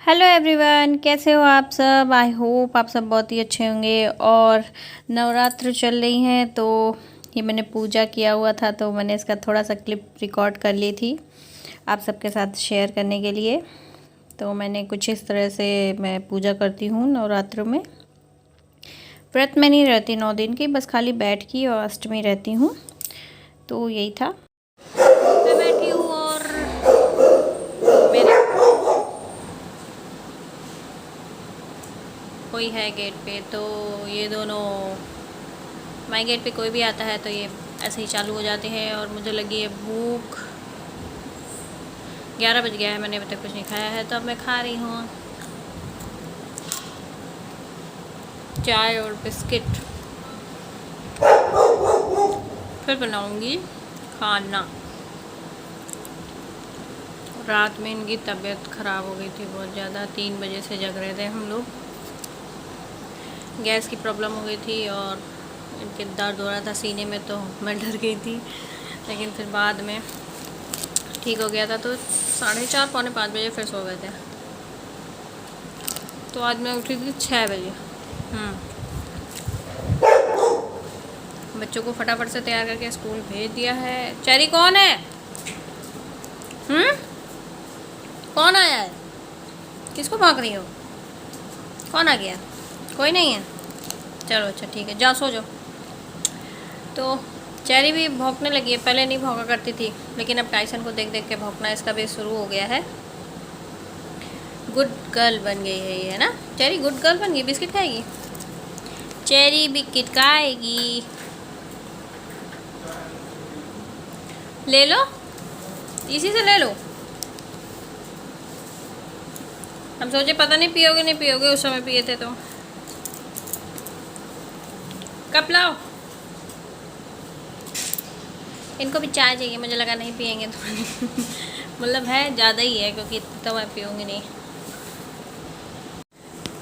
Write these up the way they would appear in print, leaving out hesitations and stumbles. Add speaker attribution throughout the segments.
Speaker 1: Hello everyone, कैसे हो आप सब। आई होप आप सब बहुत ही अच्छे होंगे। और नवरात्र चल रही हैं तो ये मैंने पूजा किया हुआ था तो मैंने इसका थोड़ा सा क्लिप रिकॉर्ड कर ली थी आप सबके साथ शेयर करने के लिए। तो मैंने कुछ इस तरह से मैं पूजा करती हूँ नवरात्र में। व्रत में नहीं रहती 9 दिन की, बस खाली बैठ की और अष्टमी रहती हूँ। तो यही था, मैं बैठी हूँ और मेरे कोई है गेट पे। तो ये दोनों, माई गेट पे कोई भी आता है तो ये ऐसे ही चालू हो जाते हैं। और मुझे लगी है भूख, 11 बज गया है, मैंने अभी तक कुछ नहीं खाया है तो अब मैं खा रही हूँ चाय और बिस्किट। फिर बनाऊंगी खाना। रात में इनकी तबीयत ख़राब हो गई थी बहुत ज़्यादा, 3 बजे से जग रहे थे हम लोग। गैस की प्रॉब्लम हो गई थी और इनके दर्द हो रहा था सीने में, तो मैं डर गई थी। लेकिन फिर बाद में ठीक हो गया था। तो 4:30 पौने 5 बजे फिर सो गए थे। तो आज मैं उठी थी 6 बजे। बच्चों को फटाफट से तैयार करके स्कूल भेज दिया है। चेरी कौन है? कौन आया है? किसको भाग रही हो? कौन आ गया? कोई नहीं है? चलो अच्छा ठीक है, जाओ सो जाओ। तो चेरी भी भौंकने लगी है, पहले नहीं भौंका करती थी लेकिन अब टाइसन को देख देख के भौंकना इसका भी शुरू हो गया है। गुड गर्ल बन गई है ये, है ना चेरी? गुड गर्ल बन गई। बिस्किट खाएगी चेरी, बिस्किट खाएगी। ले लो, इसी से ले लो। हम सोचे पता नहीं पियोगे नहीं पियोगे, उस समय पिए थे तो। कप लाओ। इनको भी चाय चाहिए, मुझे लगा नहीं पियेंगे तो मतलब है ज़्यादा ही है क्योंकि इतना तो मैं पीऊँगी नहीं।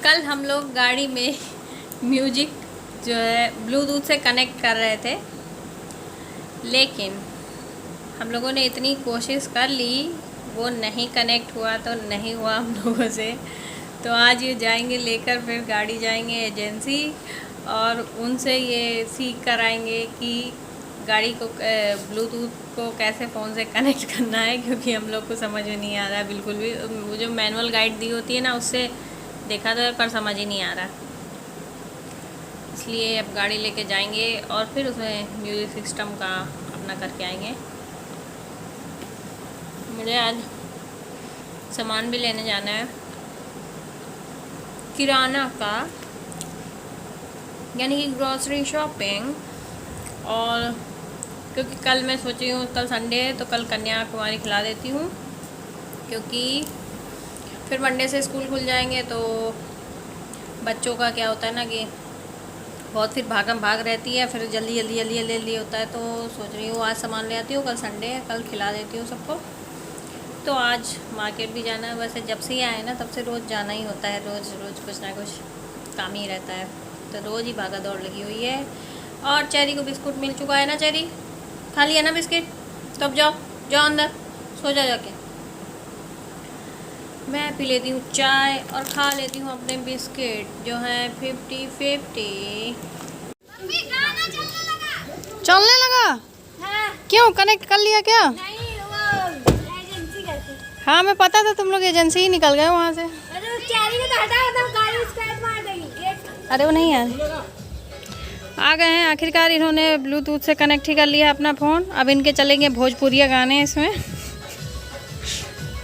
Speaker 1: कल हम लोग गाड़ी में म्यूजिक जो है ब्लूटूथ से कनेक्ट कर रहे थे, लेकिन हम लोगों ने इतनी कोशिश कर ली, वो नहीं कनेक्ट हुआ तो नहीं हुआ हम लोगों से। तो आज ये जाएंगे लेकर, फिर गाड़ी जाएंगे एजेंसी और उनसे ये सीख कर आएंगे कि गाड़ी को ब्लूटूथ को कैसे फ़ोन से कनेक्ट करना है, क्योंकि हम लोग को समझ में नहीं आ रहा है बिल्कुल भी। वो जो मैनुअल गाइड दी होती है ना, उससे देखा तो है पर समझ ही नहीं आ रहा। इसलिए अब गाड़ी लेके जाएंगे और फिर उसमें म्यूज़िक सिस्टम का अपना करके आएंगे। मुझे आज सामान भी लेने जाना है किराना का, यानी कि ग्रॉसरी शॉपिंग। और क्योंकि कल मैं सोची हूँ, कल संडे है तो कल कन्याकुमारी खिला देती हूँ, क्योंकि फिर मंडे से स्कूल खुल जाएंगे तो बच्चों का क्या होता है ना कि बहुत फिर भागम भाग रहती है, फिर जल्दी जल्दी जल्दी जल्दी जल्दी होता है। तो सोच रही हूँ आज सामान ले आती हूँ, कल संडे है, कल खिला देती हूँ सबको। तो आज मार्केट भी जाना है। वैसे जब से ही आए ना तब से रोज़ जाना ही होता है, रोज़ रोज़ कुछ ना कुछ काम ही रहता है, तो रोज़ ही भागा दौड़ लगी हुई है। और चेरी को बिस्कुट मिल चुका है ना, चेरी खा लिया ना बिस्किट? तो अब जाओ जाओ अंदर सो जाओ जाके। मैं पी लेती हूँ चाय और खा लेती हूँ अपने बिस्किट जो हैं 50-50। चलने लगा? हाँ। क्यों, कनेक्ट कर लिया क्या? नहीं, वो एजेंसी करके। हाँ मैं पता था, तुम लोग एजेंसी ही निकल गए वहाँ से। अरे चेरी को तो हटाओ, तो गाड़ी स्क्रैच मार देगी। अरे वो नहीं यार, आ गए हैं आखिरकार। इन्होंने ब्लूटूथ से कनेक्ट ही कर लिया अपना फ़ोन। अब इनके चलेंगे भोजपुरिया गाने इसमें।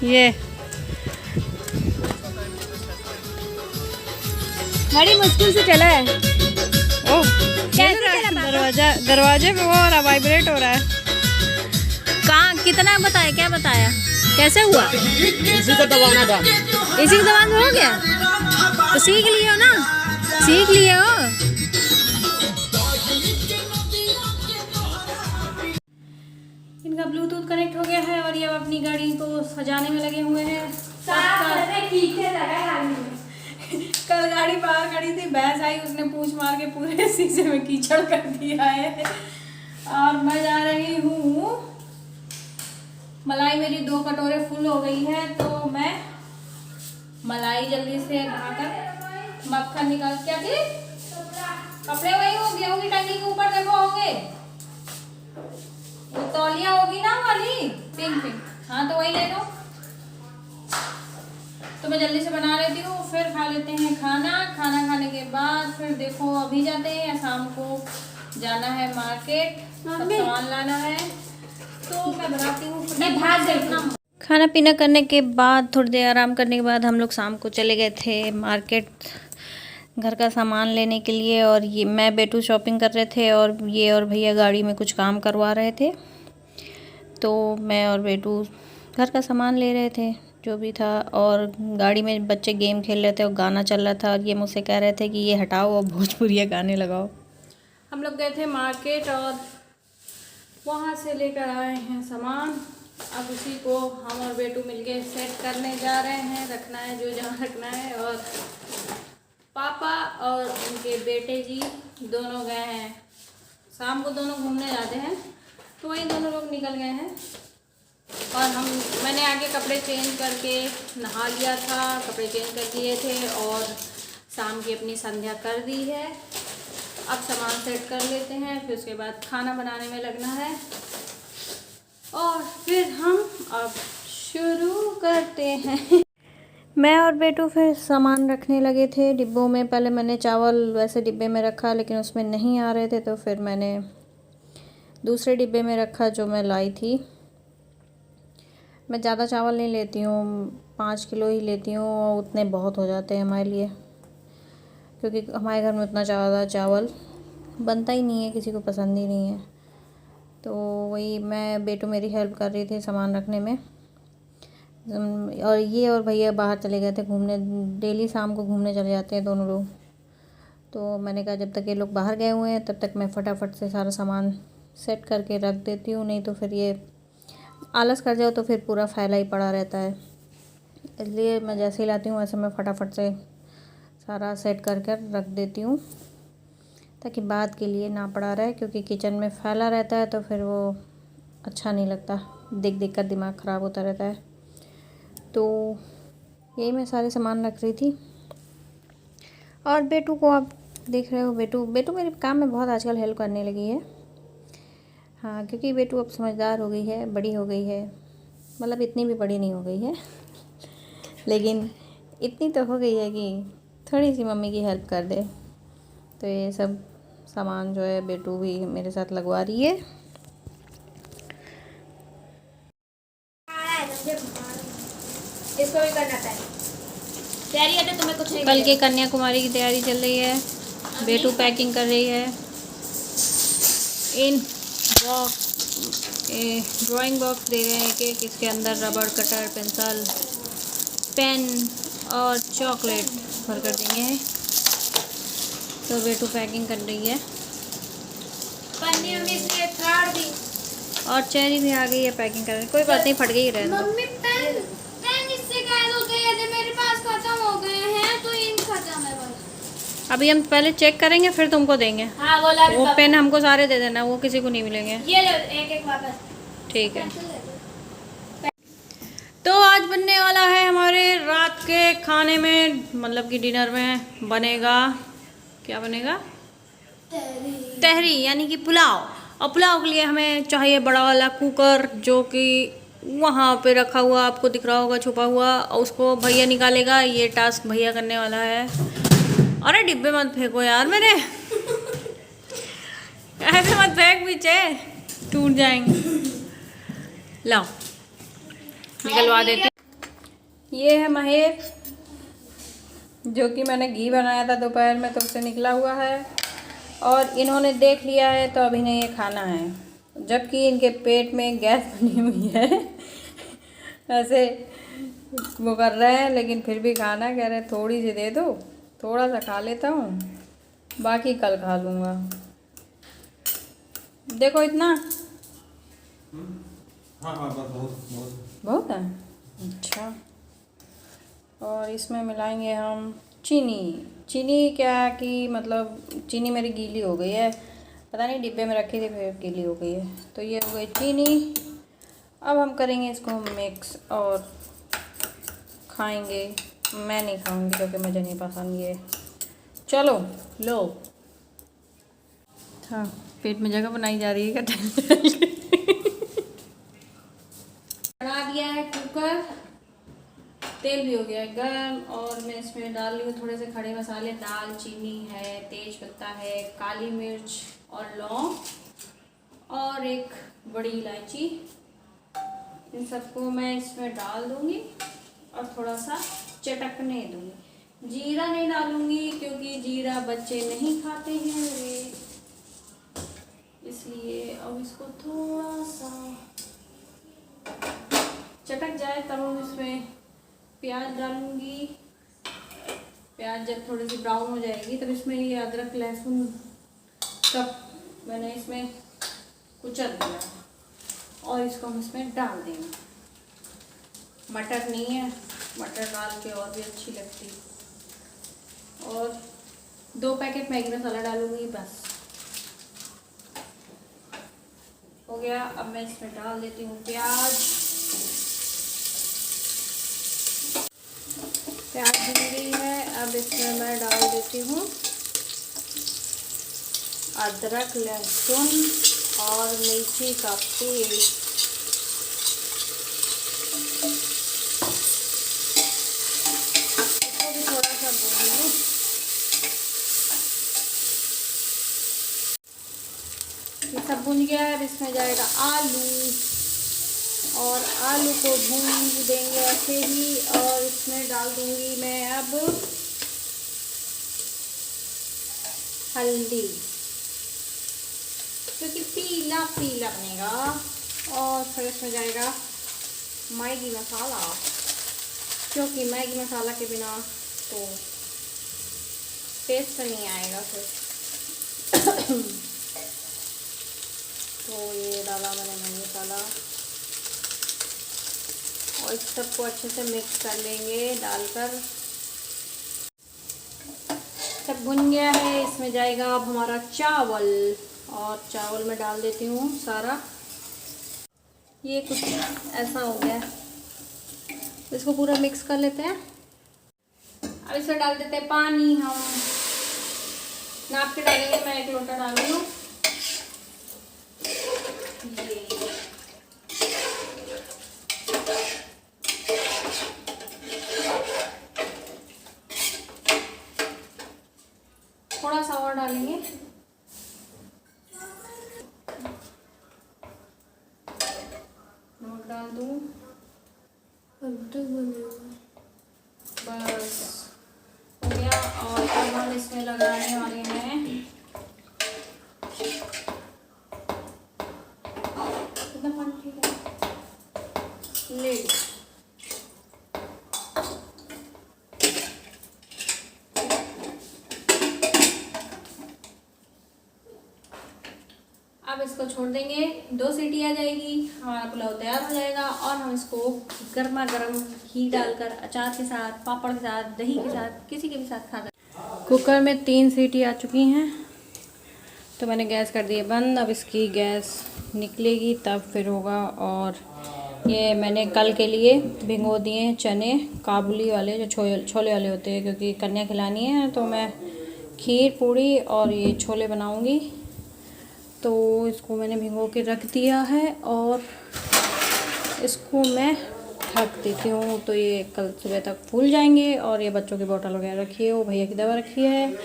Speaker 1: ये
Speaker 2: बड़ी मुश्किल से चला है।
Speaker 1: ओह दरवाजे पे वो हो रहा, वाइब्रेट हो रहा है। कहाँ, कितना बताया, क्या बताया, कैसे हुआ?
Speaker 3: इसी को दबाना था।
Speaker 1: इसी को दबाना हो गया तो सीख लिए हो ना, सीख लिए हो। इनका ब्लूटूथ कनेक्ट हो गया है और ये अब अपनी गाड़ी को सजाने में लगे हुए हैं। कल गाड़ी बाहर खड़ी थी, भैंस आई, उसने पूंछ मार के पूरे शीशे में कीचड़ कर दिया है। और मैं जा रही हूँ, मलाई मेरी 2 कटोरे फुल हो गई है तो मैं मलाई जल्दी से नहाकर मक्खन निकाल। क्या चीज? कपड़े वही हो गेहूं की टंकी के ऊपर देखो होंगे, वो तौलिया होगी ना वाली पिंक पिंक। हाँ तो वही ले लो। तो मैं जल्दी से बना लेती हूँ, फिर खा लेते हैं खाना। खाना खाने के बाद फिर देखो अभी जाते हैं या शाम को जाना है मार्केट, सब सामान लाना है। तो मैं बनाती हूँ, मैं भाग गई। खाना पीना करने के बाद थोड़ी देर आराम करने के बाद हम लोग शाम को चले गए थे मार्केट घर का सामान लेने के लिए। और ये मैं बेटू शॉपिंग कर रहे थे और ये और भैया गाड़ी में कुछ काम करवा रहे थे। तो मैं और बेटू घर का सामान ले रहे थे जो भी था। और गाड़ी में बच्चे गेम खेल रहे थे और गाना चल रहा था और ये मुझसे कह रहे थे कि ये हटाओ और भोजपुरी गाने लगाओ। हम लोग गए थे मार्केट और वहाँ से लेकर आए हैं सामान। अब उसी को हम और बेटू मिलके सेट करने जा रहे हैं, रखना है जो जहाँ रखना है। और पापा और उनके बेटे जी दोनों गए हैं, शाम को दोनों घूमने जाते हैं, तो वही दोनों लोग निकल गए हैं। और मैंने आगे कपड़े चेंज करके नहा लिया था, कपड़े चेंज कर दिए थे और शाम की अपनी संध्या कर दी है। अब सामान सेट कर लेते हैं, फिर उसके बाद खाना बनाने में लगना है और फिर हम अब शुरू करते हैं। मैं और बेटू फिर सामान रखने लगे थे डिब्बों में। पहले मैंने चावल वैसे डिब्बे में रखा लेकिन उसमें नहीं आ रहे थे, तो फिर मैंने दूसरे डिब्बे में रखा जो मैं लाई थी। मैं ज़्यादा चावल नहीं लेती हूँ, 5 किलो ही लेती हूँ और उतने बहुत हो जाते हैं हमारे लिए, क्योंकि हमारे घर में उतना ज़्यादा चावल बनता ही नहीं है, किसी को पसंद ही नहीं है। तो वही मैं बेटू मेरी हेल्प कर रही थी सामान रखने में। और ये और भैया बाहर चले गए थे घूमने, डेली शाम को घूमने चले जाते हैं दोनों लोग। तो मैंने कहा जब तक ये लोग बाहर गए हुए हैं तब तक मैं फटाफट से सारा सामान सेट करके रख देती हूँ, नहीं तो फिर ये आलस कर जाओ तो फिर पूरा फैला ही पड़ा रहता है। इसलिए मैं जैसे ही लाती हूँ वैसे मैं फटाफट से सारा सेट करके रख देती हूँ ताकि बाद के लिए ना पड़ा रहे, क्योंकि किचन में फैला रहता है तो फिर वो अच्छा नहीं लगता, देख देख कर दिमाग ख़राब होता रहता है। तो यही मैं सारे सामान रख रही थी। और बेटू को आप देख रहे हो, बेटू मेरे काम में बहुत आजकल हेल्प करने लगी है। हाँ, क्योंकि बेटू अब समझदार हो गई है, बड़ी हो गई है, मतलब इतनी भी बड़ी नहीं हो गई है लेकिन इतनी तो हो गई है कि थोड़ी सी मम्मी की हेल्प कर दे। तो ये सब सामान जो है बेटू भी मेरे साथ लगवा रही है।
Speaker 2: इसको भी करना था तैयारी है तो तुम्हें कुछ नहीं
Speaker 1: कल के कन्याकुमारी की तैयारी चल रही है, बेटू पैकिंग कर रही है। इन ड्राइंग बॉक्स दे रहे हैं कि इसके अंदर रबड़, कटर, पेंसिल, पेन और चॉकलेट भर कर देंगे। तो बेटू पैकिंग कर रही है।
Speaker 2: पन्नी में इसलिए फाड़ दी
Speaker 1: और चेरी भी आ गई है पैकिंग करने। कोई बात नहीं, फट गई रहने दो।
Speaker 2: मम्मी पेन इससे गायब हो गए थे, मेरे पास खत्म हो गए हैं, तो इन खत्म है बस।
Speaker 1: अभी हम पहले चेक करेंगे फिर तुमको देंगे।
Speaker 2: हाँ
Speaker 1: वो पेन हमको सारे दे देना, वो किसी को नहीं मिलेंगे।
Speaker 2: ये लो एक एक वापस।
Speaker 1: ठीक है। तो आज बनने वाला है हमारे रात के खाने में, मतलब कि डिनर में बनेगा, क्या बनेगा? तहरी, यानी कि पुलाव। और पुलाव के लिए हमें चाहिए बड़ा वाला कुकर, जो कि वहाँ पे रखा हुआ आपको दिख रहा होगा छुपा हुआ, और उसको भैया निकालेगा। ये टास्क भैया करने वाला है। अरे डिब्बे मत फेंको यार मेरे ऐसे मत फेंक, पीछे टूट जाएंगे। लाओ निकलवा देते। ये है महेश, जो कि मैंने घी बनाया था दोपहर में तो उससे निकला हुआ है, और इन्होंने देख लिया है तो अब इन्हें ये खाना है, जबकि इनके पेट में गैस बनी हुई है ऐसे वो कर रहे हैं, लेकिन फिर भी खाना कह रहे थोड़ी सी दे दो, थोड़ा सा खा लेता हूँ, बाकी कल खा लूँगा। देखो इतना
Speaker 3: हाँ बहुत
Speaker 1: बहुत है। अच्छा, और इसमें मिलाएंगे हम चीनी क्या कि मतलब चीनी मेरी गीली हो गई है, पता नहीं डिब्बे में रखी थी फिर गीली हो गई है। तो ये हो गई चीनी। अब हम करेंगे इसको मिक्स और खाएंगे मैं नहीं खाऊंगी क्योंकि मुझे नहीं पसंद ये। चलो लो। हाँ, पेट में जगह बनाई जा रही है क्या? बना दिया है कुकर, तेल भी हो गया है गर्म और मैं इसमें डाल रही हूँ थोड़े से खड़े मसाले। दाल चीनी है, तेज पत्ता है, काली मिर्च और लौंग और एक बड़ी इलायची। इन सबको मैं इसमें डाल दूँगी और थोड़ा सा चटकने दूँगी। जीरा नहीं डालूँगी क्योंकि जीरा बच्चे नहीं खाते हैं वे, इसलिए अब इसको थोड़ा सा चटक जाए तब हम इसमें प्याज डालूँगी। प्याज जब थोड़ी सी ब्राउन हो जाएगी तब इसमें ये अदरक लहसुन सब मैंने इसमें कुचल दिया और इसको हम इसमें डाल देंगे। मटर नहीं है, मटर डाल के और भी अच्छी लगती। और 2 पैकेट मैगी मसाला डालूँगी बस। हो गया। अब मैं इसमें डाल देती हूँ प्याज। प्याज भून गई है, अब इसमें मैं डाल देती हूँ अदरक लहसुन और मिर्ची का पेस्ट। इसको भी थोड़ा सा भून लूँ। ये सब भून गया है। अब इसमें जाएगा आलू और आलू को भून देंगे ऐसे ही। और इसमें डाल दूंगी मैं अब हल्दी क्योंकि पीला पीला बनेगा। और फिर इसमें जाएगा मैगी मसाला क्योंकि मैगी मसाला के बिना तो टेस्ट नहीं आएगा फिर। तो ये डाला मैंने मैगी मसाला और इस सबको अच्छे से मिक्स कर लेंगे डालकर। सब भुन गया है। इसमें जाएगा अब हमारा चावल और चावल में डाल देती हूँ सारा। ये कुछ ऐसा हो गया, इसको पूरा मिक्स कर लेते हैं। अब इसमें डाल देते हैं पानी। हम नाप के डालेंगे, मैं 1 लोटा डाल रही हूँ। थोड़ा सा और डालेंगे। नमक डाल दूँ बस हो गया। और अब हम इसमें लगाने वाले हैं कितना पानी ठीक है लिड। अब इसको छोड़ देंगे, 2 सीटी आ जाएगी, हमारा पुलाव तैयार हो जाएगा। और हम इसको गर्मा गर्म घी डालकर अचार के साथ, पापड़ के साथ, दही के साथ, किसी के भी साथ खा सकते। कुकर में 3 सीटी आ चुकी हैं तो मैंने गैस कर दी है बंद। अब इसकी गैस निकलेगी तब फिर होगा। और ये मैंने कल के लिए भिगो दिए चने काबुली वाले, जो छोले वाले होते हैं, क्योंकि कन्या खिलानी है तो मैं खीर पूड़ी और ये छोले बनाऊँगी। तो इसको मैंने भिगो के रख दिया है और इसको मैं ढक देती हूँ। तो ये कल सुबह तक फूल जाएंगे। और ये बच्चों की बोतल वगैरह रखी है, वो भैया की दवा रखी है।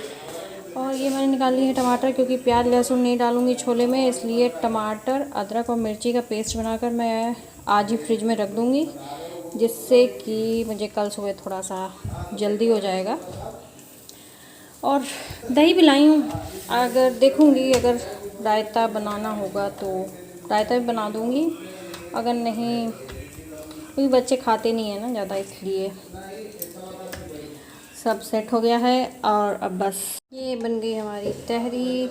Speaker 1: और ये मैंने निकाल ली है टमाटर, क्योंकि प्याज लहसुन नहीं डालूँगी छोले में, इसलिए टमाटर अदरक और मिर्ची का पेस्ट बनाकर मैं आज ही फ्रिज में रख दूँगी, जिससे कि मुझे कल सुबह थोड़ा सा जल्दी हो जाएगा। और दही भी लाई हूँ, अगर देखूँगी अगर रायता बनाना होगा तो रायता भी बना दूँगी। अगर नहीं, क्योंकि बच्चे खाते नहीं हैं ना ज़्यादा, इसलिए। सब सेट हो गया है और अब बस ये बन गई हमारी तहरी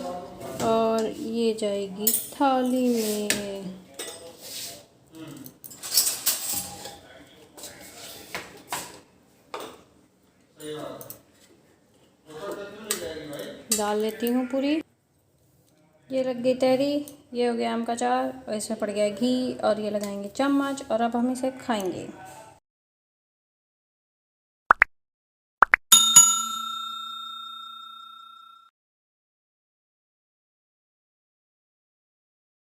Speaker 1: और ये जाएगी थाली में। डाल लेती हूँ पूरी। ये लग गई तहरी, ये हो गया आम का अचार और इसमें पड़ गया घी और ये लगाएंगे चम्मच और अब हम इसे खाएंगे।